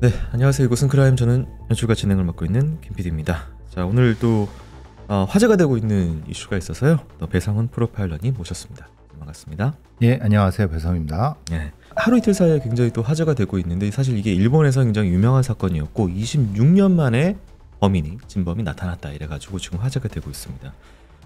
네, 안녕하세요. 이곳은 크라임. 저는 연출과 진행을 맡고 있는 김PD입니다. 자, 오늘 또 화제가 되고 있는 이슈가 있어서요. 또 배상훈 프로파일러님 모셨습니다. 반갑습니다. 예, 안녕하세요. 배성입니다. 네, 하루 이틀 사이에 굉장히 또 화제가 되고 있는데 사실 이게 일본에서 굉장히 유명한 사건이었고 26년 만에 진범이 나타났다 이래가지고 지금 화제가 되고 있습니다.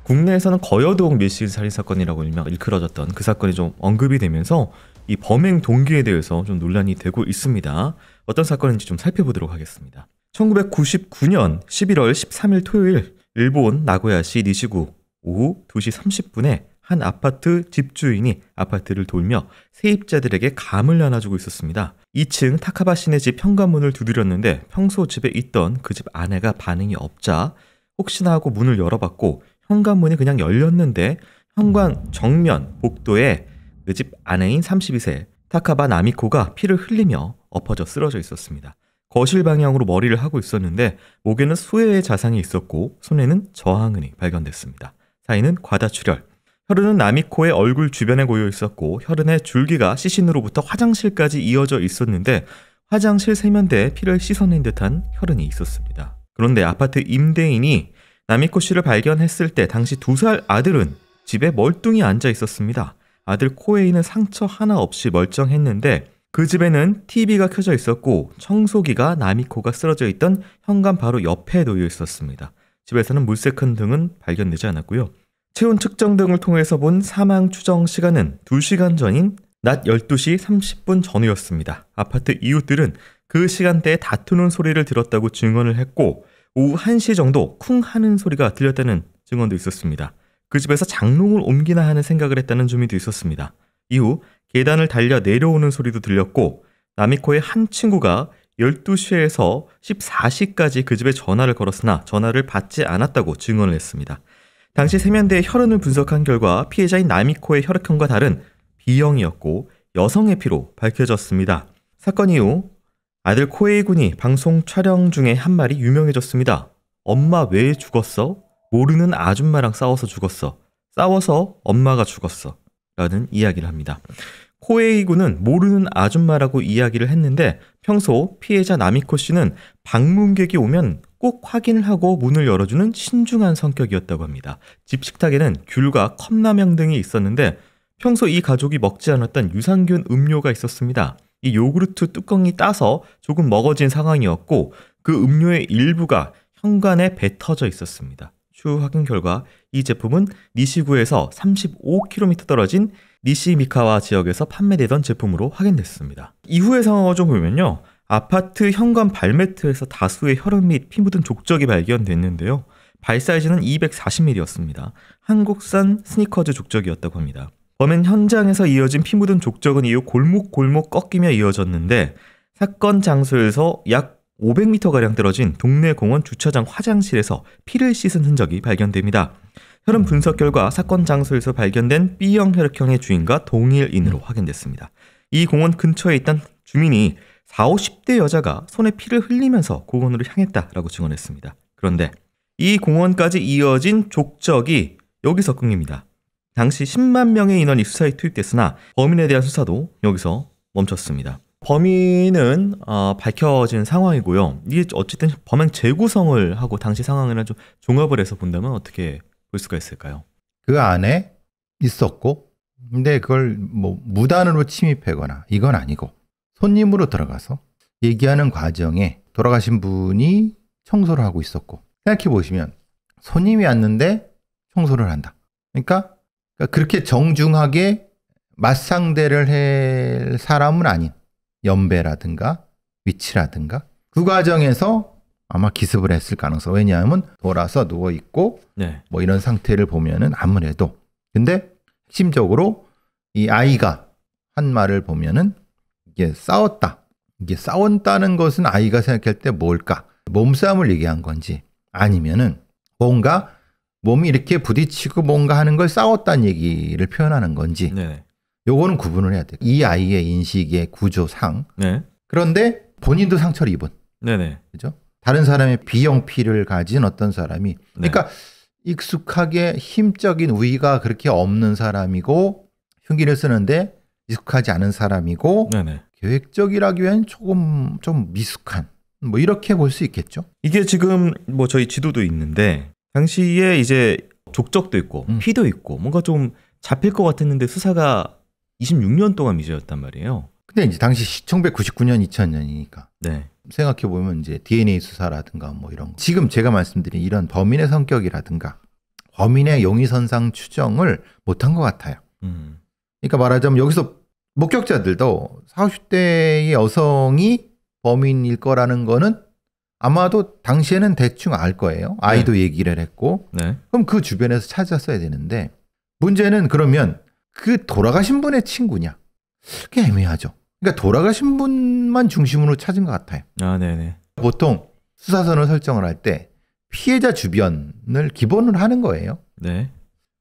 국내에서는 거여동 밀실 살인 사건이라고 일컬어졌던 그 사건이 좀 언급이 되면서 이 범행 동기에 대해서 좀 논란이 되고 있습니다. 어떤 사건인지 좀 살펴보도록 하겠습니다. 1999년 11월 13일 토요일 일본 나고야시 니시구 오후 2시 30분에 한 아파트 집주인이 아파트를 돌며 세입자들에게 감을 나눠주고 있었습니다. 2층 타카바시네 집 현관문을 두드렸는데 평소 집에 있던 그 집 아내가 반응이 없자 혹시나 하고 문을 열어봤고 현관문이 그냥 열렸는데 현관 정면 복도에 그 집 아내인 32세 타카바 나미코가 피를 흘리며 엎어져 쓰러져 있었습니다. 거실 방향으로 머리를 하고 있었는데 목에는 수해의 자상이 있었고 손에는 저항은이 발견됐습니다. 사인은 과다출혈. 혈흔은 나미코의 얼굴 주변에 고여 있었고 혈흔의 줄기가 시신으로부터 화장실까지 이어져 있었는데 화장실 세면대에 피를 씻어낸 듯한 혈흔이 있었습니다. 그런데 아파트 임대인이 나미코 씨를 발견했을 때 당시 2살 아들은 집에 멀뚱히 앉아 있었습니다. 아들 코에 있는 상처 하나 없이 멀쩡했는데 그 집에는 TV가 켜져 있었고 청소기가 나미코가 쓰러져 있던 현관 바로 옆에 놓여 있었습니다. 집에서는 물색한 등은 발견되지 않았고요. 체온 측정 등을 통해서 본 사망 추정 시간은 2시간 전인 낮 12시 30분 전이었습니다. 아파트 이웃들은 그 시간대에 다투는 소리를 들었다고 증언을 했고 오후 1시 정도 쿵 하는 소리가 들렸다는 증언도 있었습니다. 그 집에서 장롱을 옮기나 하는 생각을 했다는 주민도 있었습니다. 이후 계단을 달려 내려오는 소리도 들렸고 나미코의 한 친구가 12시에서 14시까지 그 집에 전화를 걸었으나 전화를 받지 않았다고 증언을 했습니다. 당시 세면대의 혈흔을 분석한 결과 피해자인 나미코의 혈액형과 다른 B형이었고 여성의 피로 밝혀졌습니다. 사건 이후 아들 코에이 군이 방송 촬영 중에 한 말이 유명해졌습니다. 엄마 왜 죽었어? 모르는 아줌마랑 싸워서 죽었어. 싸워서 엄마가 죽었어. 라는 이야기를 합니다. 코에이 군은 모르는 아줌마라고 이야기를 했는데 평소 피해자 나미코 씨는 방문객이 오면 꼭 확인을 하고 문을 열어주는 신중한 성격이었다고 합니다. 집 식탁에는 귤과 컵라면 등이 있었는데 평소 이 가족이 먹지 않았던 유산균 음료가 있었습니다. 이 요구르트 뚜껑이 따서 조금 먹어진 상황이었고 그 음료의 일부가 현관에 뱉어져 있었습니다. 추후 확인 결과 이 제품은 니시구에서 35km 떨어진 니시미카와 지역에서 판매되던 제품으로 확인됐습니다. 이후의 상황을 좀 보면요. 아파트 현관 발매트에서 다수의 혈흔 및 피 묻은 족적이 발견됐는데요. 발 사이즈는 240mm였습니다. 한국산 스니커즈 족적이었다고 합니다. 범행 현장에서 이어진 피 묻은 족적은 이후 골목골목 꺾이며 이어졌는데 사건 장소에서 약 500m가량 떨어진 동네 공원 주차장 화장실에서 피를 씻은 흔적이 발견됩니다. 혈흔 분석 결과 사건 장소에서 발견된 B형 혈액형의 주인과 동일인으로 확인됐습니다. 이 공원 근처에 있던 주민이 40, 50대 여자가 손에 피를 흘리면서 공원으로 향했다라고 증언했습니다. 그런데 이 공원까지 이어진 족적이 여기서 끊깁니다. 당시 10만 명의 인원이 수사에 투입됐으나 범인에 대한 수사도 여기서 멈췄습니다. 범인은 밝혀진 상황이고요. 이게 어쨌든 범행 재구성을 하고 당시 상황이랑 좀 종합을 해서 본다면 어떻게 볼 수가 있을까요? 그 안에 있었고, 근데 그걸 뭐 무단으로 침입하거나 이건 아니고 손님으로 들어가서 얘기하는 과정에 돌아가신 분이 청소를 하고 있었고, 생각해 보시면 손님이 왔는데 청소를 한다. 그러니까 그렇게 정중하게 맞상대를 할 사람은 아닌 연배라든가 위치라든가 그 과정에서 아마 기습을 했을 가능성. 왜냐하면 돌아서 누워 있고 네. 뭐 이런 상태를 보면은 아무래도. 근데 핵심적으로 이 아이가 한 말을 보면은 이게 싸웠다. 이게 싸웠다는 것은 아이가 생각할 때 뭘까? 몸싸움을 얘기한 건지 아니면은 뭔가 몸이 이렇게 부딪히고 뭔가 하는 걸 싸웠다는 얘기를 표현하는 건지. 네. 요거는 구분을 해야 돼요. 이 아이의 인식의 구조상. 네. 그런데 본인도 상처를 입은. 네네. 그죠? 다른 사람의 B형 피를 가진 어떤 사람이. 그러니까 네. 익숙하게 힘적인 우위가 그렇게 없는 사람이고 흉기를 쓰는데 익숙하지 않은 사람이고 네네. 계획적이라기엔 조금 좀 미숙한 뭐 이렇게 볼 수 있겠죠. 이게 지금 뭐 저희 지도도 있는데 당시에 이제 족적도 있고 피도 있고 뭔가 좀 잡힐 것 같았는데 수사가 26년 동안 미제였단 말이에요. 근데 이제 당시 1999년 2000년이니까 네. 생각해 보면 이제 DNA 수사라든가 뭐 이런 거. 지금 제가 말씀드린 이런 범인의 성격이라든가 범인의 용의선상 추정을 못한 것 같아요. 그러니까 말하자면 여기서 목격자들도 40, 50대의 여성이 범인일 거라는 거는 아마도 당시에는 대충 알 거예요. 아이도 네. 얘기를 했고. 네. 그럼 그 주변에서 찾았어야 되는데 문제는 그러면 그 돌아가신 분의 친구냐? 그게 애매하죠. 그러니까 돌아가신 분만 중심으로 찾은 것 같아요. 아, 네네. 보통 수사선을 설정을 할 때 피해자 주변을 기본으로 하는 거예요. 네.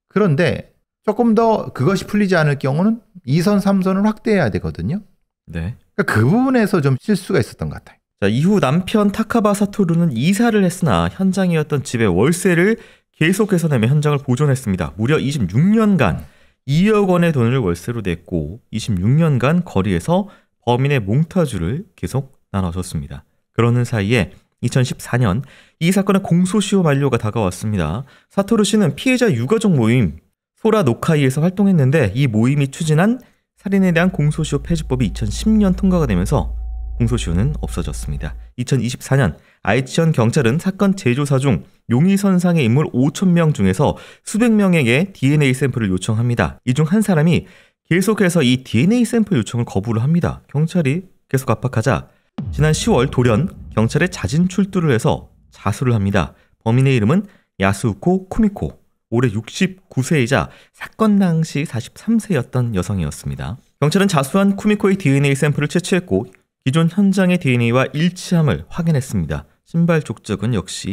그런데 조금 더 그것이 풀리지 않을 경우는 2선, 3선을 확대해야 되거든요. 네. 그러니까 그 부분에서 좀 실수가 있었던 것 같아요. 자, 이후 남편 타카바 사토루는 이사를 했으나 현장이었던 집의 월세를 계속해서 내며 현장을 보존했습니다. 무려 26년간 2억 원의 돈을 월세로 냈고 26년간 거리에서 범인의 몽타주를 계속 나눠줬습니다. 그러는 사이에 2014년 이 사건의 공소시효 만료가 다가왔습니다. 사토루 씨는 피해자 유가족 모임 소라 노카이에서 활동했는데 이 모임이 추진한 살인에 대한 공소시효 폐지법이 2010년 통과가 되면서 공소시효는 없어졌습니다. 2024년 아이치현 경찰은 사건 재조사 중 용의선상의 인물 5,000명 중에서 수백 명에게 DNA 샘플을 요청합니다. 이 중 한 사람이 계속해서 이 DNA 샘플 요청을 거부를 합니다. 경찰이 계속 압박하자 지난 10월 돌연 경찰에 자진 출두를 해서 자수를 합니다. 범인의 이름은 야스우코 쿠미코, 올해 69세이자 사건 당시 43세였던 여성이었습니다. 경찰은 자수한 쿠미코의 DNA 샘플을 채취했고 기존 현장의 DNA와 일치함을 확인했습니다. 신발 족적은 역시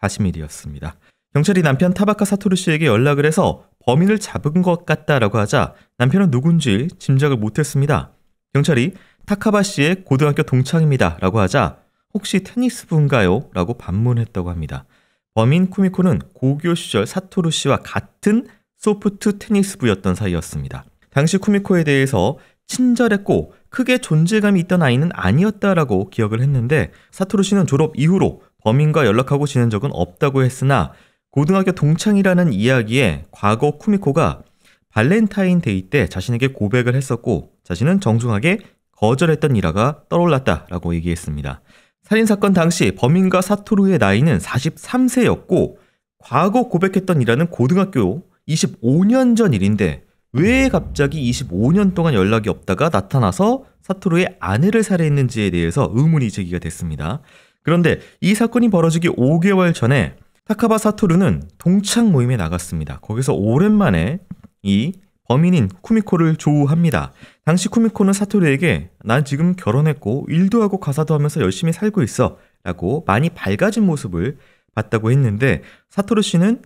240mm였습니다. 경찰이 남편 타바카 사토루 씨에게 연락을 해서 범인을 잡은 것 같다라고 하자 남편은 누군지 짐작을 못했습니다. 경찰이 타카바 씨의 고등학교 동창입니다 라고 하자 혹시 테니스부인가요? 라고 반문했다고 합니다. 범인 쿠미코는 고교 시절 사토루 씨와 같은 소프트 테니스부였던 사이였습니다. 당시 쿠미코에 대해서 친절했고 크게 존재감이 있던 아이는 아니었다라고 기억을 했는데 사토루 씨는 졸업 이후로 범인과 연락하고 지낸 적은 없다고 했으나 고등학교 동창이라는 이야기에 과거 쿠미코가 발렌타인데이 때 자신에게 고백을 했었고 자신은 정중하게 거절했던 일화가 떠올랐다라고 얘기했습니다. 살인사건 당시 범인과 사토루의 나이는 43세였고 과거 고백했던 일화는 고등학교 25년 전 일인데 왜 갑자기 25년 동안 연락이 없다가 나타나서 사토루의 아내를 살해했는지에 대해서 의문이 제기가 됐습니다. 그런데 이 사건이 벌어지기 5개월 전에 타카바 사토루는 동창 모임에 나갔습니다. 거기서 오랜만에 이 범인인 쿠미코를 조우합니다. 당시 쿠미코는 사토루에게 난 지금 결혼했고 일도 하고 가사도 하면서 열심히 살고 있어 라고 많이 밝아진 모습을 봤다고 했는데 사토루 씨는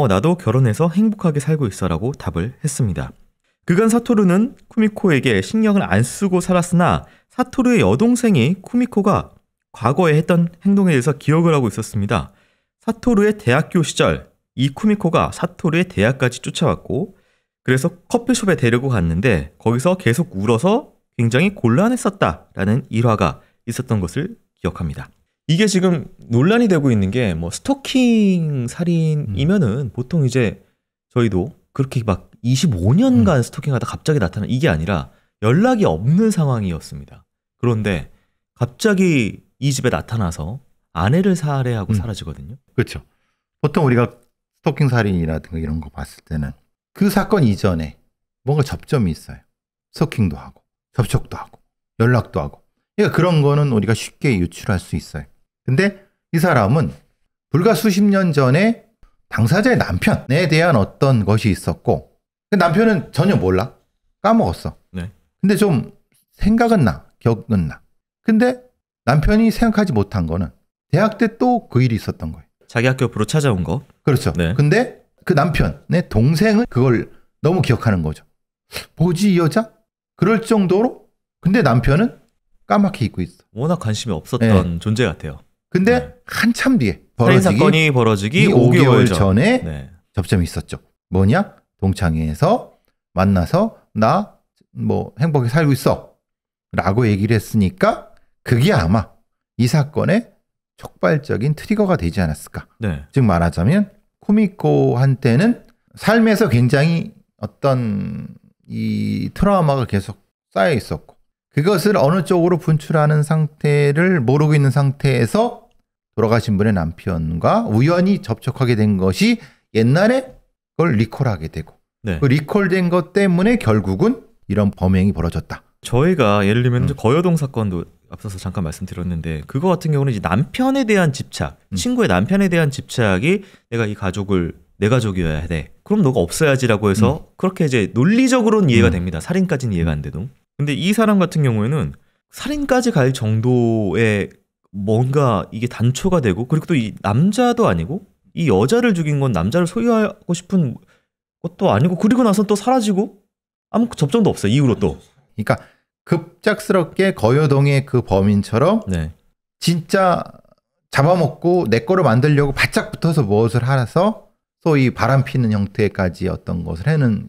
나도 결혼해서 행복하게 살고 있어 라고 답을 했습니다. 그간 사토루는 쿠미코에게 신경을 안 쓰고 살았으나 사토루의 여동생이 쿠미코가 과거에 했던 행동에 대해서 기억을 하고 있었습니다. 사토루의 대학교 시절 이 쿠미코가 사토루의 대학까지 쫓아왔고 그래서 커피숍에 데리고 갔는데 거기서 계속 울어서 굉장히 곤란했었다라는 일화가 있었던 것을 기억합니다. 이게 지금 논란이 되고 있는 게 뭐 스토킹 살인이면은 보통 이제 저희도 그렇게 막 25년간 스토킹하다 갑자기 나타난 이게 아니라 연락이 없는 상황이었습니다. 그런데 갑자기 이 집에 나타나서 아내를 살해하고 사라지거든요. 그렇죠. 보통 우리가 스토킹 살인이라든가 이런 거 봤을 때는 그 사건 이전에 뭔가 접점이 있어요. 스토킹도 하고 접촉도 하고 연락도 하고 그러니까 그런 거는 우리가 쉽게 유출할 수 있어요. 근데 이 사람은 불과 수십 년 전에 당사자의 남편에 대한 어떤 것이 있었고 남편은 전혀 몰라. 까먹었어. 네. 근데 좀 생각은 나. 기억은 나. 근데 남편이 생각하지 못한 거는 대학 때 또 그 일이 있었던 거예요. 자기 학교 앞으로 찾아온 거. 그렇죠. 네. 근데 그 남편의 동생은 그걸 너무 기억하는 거죠. 뭐지 이 여자? 그럴 정도로 근데 남편은 까맣게 잊고 있어. 워낙 관심이 없었던 네. 존재 같아요. 근데 네. 한참 뒤에 살인사건이 벌어지기 5개월 전에 네. 접점이 있었죠. 뭐냐? 동창회에서 만나서 나 뭐 행복하게 살고 있어. 라고 얘기를 했으니까 그게 아마 이 사건의 촉발적인 트리거가 되지 않았을까. 네. 즉 말하자면 쿠미코한테는 삶에서 굉장히 어떤 이 트라우마가 계속 쌓여 있었고 그것을 어느 쪽으로 분출하는 상태를 모르고 있는 상태에서 돌아가신 분의 남편과 우연히 접촉하게 된 것이 옛날에 그걸 리콜하게 되고 네. 그 리콜된 것 때문에 결국은 이런 범행이 벌어졌다. 저희가 예를 들면 거여동 사건도 앞서서 잠깐 말씀드렸는데 그거 같은 경우는 이제 남편에 대한 집착, 친구의 남편에 대한 집착이 내가 이 가족을 내 가족이어야 돼. 그럼 너가 없어야지라고 해서 그렇게 이제 논리적으로는 이해가 됩니다. 살인까지는 이해가 안 돼도. 근데 이 사람 같은 경우에는 살인까지 갈 정도의 뭔가 이게 단초가 되고 그리고 또 이 남자도 아니고 이 여자를 죽인 건 남자를 소유하고 싶은 것도 아니고 그리고 나서 또 사라지고 아무 접점도 없어요. 이후로 또. 그러니까 급작스럽게 거여동의 그 범인처럼 네. 진짜 잡아먹고 내 거로 만들려고 바짝 붙어서 무엇을 하라서 소위 바람피는 형태까지 어떤 것을 해는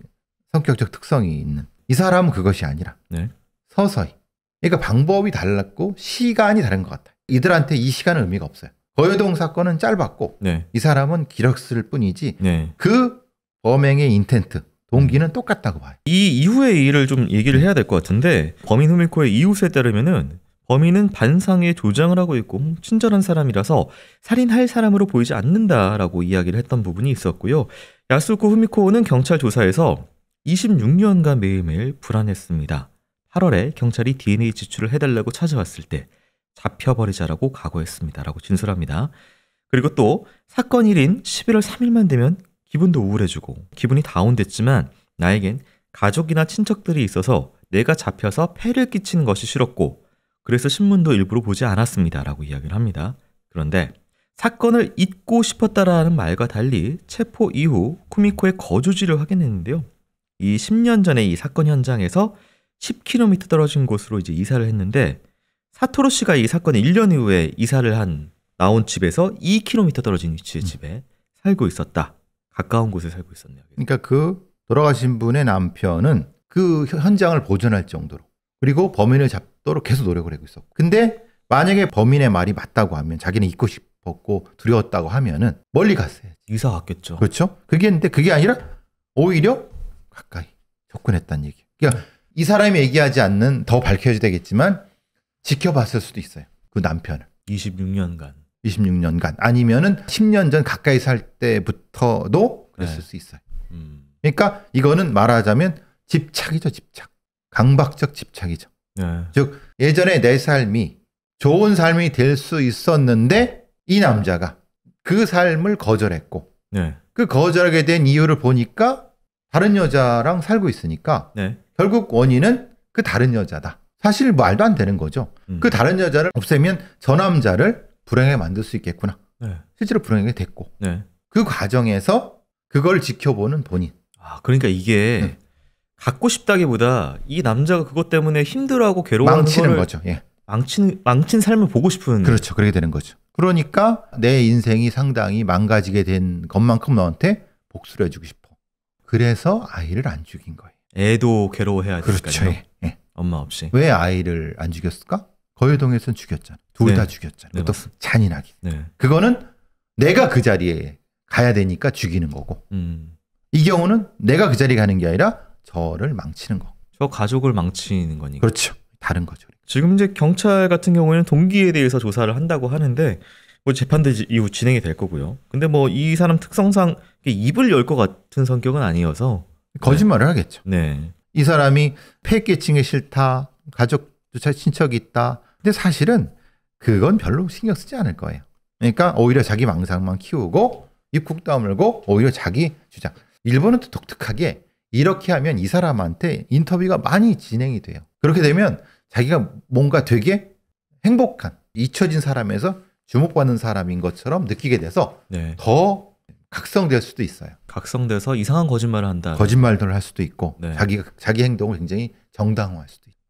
성격적 특성이 있는 이 사람은 그것이 아니라 네. 서서히 그러니까 방법이 달랐고 시간이 다른 것 같아요. 이들한테 이 시간은 의미가 없어요. 거여동 사건은 짧았고 네. 이 사람은 길었을 뿐이지 네. 그 범행의 인텐트 동기는 똑같다고 봐요. 이 이후의 일을 좀 얘기를 해야 될 것 같은데 범인 후미코의 이웃에 따르면은 범인은 반상의 조장을 하고 있고 친절한 사람이라서 살인할 사람으로 보이지 않는다라고 이야기를 했던 부분이 있었고요. 야스코 후미코는 경찰 조사에서 26년간 매일매일 불안했습니다. 8월에 경찰이 DNA 지출을 해달라고 찾아왔을 때 잡혀버리자라고 각오했습니다라고 진술합니다. 그리고 또 사건 일인 11월 3일만 되면 기분도 우울해지고 기분이 다운됐지만 나에겐 가족이나 친척들이 있어서 내가 잡혀서 폐를 끼치는 것이 싫었고 그래서 신문도 일부러 보지 않았습니다라고 이야기를 합니다. 그런데 사건을 잊고 싶었다라는 말과 달리 체포 이후 쿠미코의 거주지를 확인했는데요. 이 10년 전에 이 사건 현장에서 10km 떨어진 곳으로 이제 이사를 했는데 사토루 씨가 이 사건 1년 이후에 이사를 나온 집에서 2km 떨어진 위치의 집에 살고 있었다. 가까운 곳에 살고 있었네요. 그러니까 그 돌아가신 분의 남편은 그 현장을 보존할 정도로 그리고 범인을 잡도록 계속 노력을 하고 있었고 근데 만약에 범인의 말이 맞다고 하면 자기는 잊고 싶었고 두려웠다고 하면은 멀리 갔어야지. 이사 갔겠죠. 그렇죠. 근데 그게 아니라 오히려 가까이 접근했다는 얘기. 그러니까 이 사람이 얘기하지 않는 더 밝혀야 되겠지만 지켜봤을 수도 있어요. 그 남편을. 26년간 아니면은 10년 전 가까이 살 때부터도 그랬을 수 있어요. 그러니까 이거는 말하자면 집착이죠. 집착. 강박적 집착이죠. 네. 즉 예전에 내 삶이 좋은 삶이 될 수 있었는데 이 남자가 그 삶을 거절했고 네. 그 거절하게 된 이유를 보니까 다른 여자랑 살고 있으니까 네. 결국 원인은 그 다른 여자다. 사실 말도 안 되는 거죠. 그 다른 여자를 없애면 저 남자를 불행하게 만들 수 있겠구나. 네. 실제로 불행하게 됐고 네. 그 과정에서 그걸 지켜보는 본인. 아, 그러니까 이게 갖고 싶다기보다 이 남자가 그것 때문에 힘들어하고 괴로워하는 망치는 거죠. 예. 망친 삶을 보고 싶은. 그렇죠. 그렇게 되는 거죠. 그러니까 내 인생이 상당히 망가지게 된 것만큼 너한테 복수를 해주고 싶어. 그래서 아이를 안 죽인 거예요. 애도 괴로워해야 되니까요. 그렇죠. 예. 엄마 없이. 왜 아이를 안 죽였을까? 거여동에서는 죽였잖아. 둘 다 네. 죽였잖아. 네, 그것도 맞습니다. 잔인하게. 네. 그거는 내가 그 자리에 가야 되니까 죽이는 거고 이 경우는 내가 그 자리에 가는 게 아니라 저를 망치는 거. 저 가족을 망치는 거니까. 그렇죠. 다른 거죠. 지금 이제 경찰 같은 경우에는 동기에 대해서 조사를 한다고 하는데 뭐 재판도 이후 진행이 될 거고요. 근데 뭐 이 사람 특성상 입을 열 것 같은 성격은 아니어서 거짓말을 하겠죠. 네. 이 사람이 폐 끼친 게 싫다. 가족조차 친척이 있다. 근데 사실은 그건 별로 신경 쓰지 않을 거예요. 그러니까 오히려 자기 망상만 키우고 입국 다물고 오히려 자기 주장. 일본은 또 독특하게 이렇게 하면 이 사람한테 인터뷰가 많이 진행이 돼요. 그렇게 되면 자기가 뭔가 되게 행복한 잊혀진 사람에서 주목받는 사람인 것처럼 느끼게 돼서 네. 더 각성될 수도 있어요. 각성돼서 이상한 거짓말을 한다. 거짓말들을 할 수도 있고 네. 자기 행동을 굉장히 정당화할 수도 있고.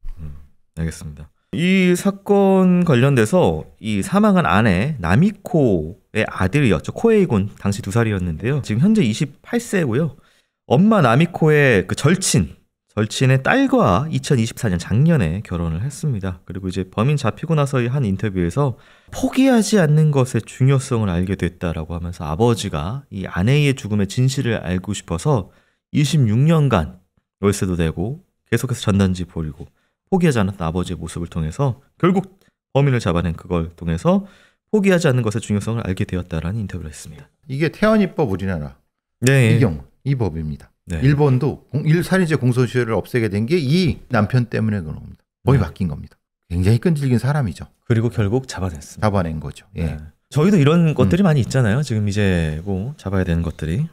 알겠습니다. 이 사건 관련돼서 이 사망한 아내 나미코의 아들이었죠. 코에이군 당시 2살이었는데요. 지금 현재 28세고요. 엄마 나미코의 그 절친 절친의 딸과 2024년 작년에 결혼을 했습니다. 그리고 이제 범인 잡히고 나서의 한 인터뷰에서 포기하지 않는 것의 중요성을 알게 됐다라고 하면서 아버지가 이 아내의 죽음의 진실을 알고 싶어서 26년간 월세도 내고 계속해서 전단지 버리고 포기하지 않았던 아버지의 모습을 통해서 결국 범인을 잡아낸 그걸 통해서 포기하지 않는 것의 중요성을 알게 되었다라는 인터뷰를 했습니다. 이게 태연이법 우리나라 네. 이 경우 이 법입니다. 네. 일본도 살인죄 공소시효를 없애게 된 게 이 남편 때문에 그런 겁니다. 법이 네. 바뀐 겁니다. 굉장히 끈질긴 사람이죠. 그리고 결국 잡아냈습니다. 잡아낸 거죠. 예. 네. 저희도 이런 것들이 많이 있잖아요. 지금 이제 뭐 잡아야 되는 것들이.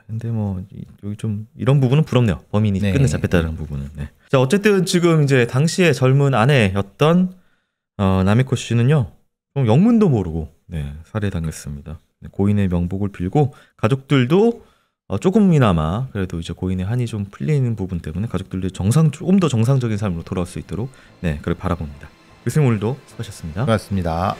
근데 뭐 여기 좀 이런 부분은 부럽네요. 범인이 네. 끝내 잡혔다는 부분은. 네. 자, 어쨌든 지금 이제 당시에 젊은 아내였던 나미코 씨는요, 영문도 모르고 살해당했습니다. 고인의 명복을 빌고 가족들도 조금이나마 그래도 이제 고인의 한이 좀 풀리는 부분 때문에 가족들도 조금 더 정상적인 삶으로 돌아올 수 있도록 그걸 바라봅니다. 교수님 오늘도 수고하셨습니다. 고맙습니다.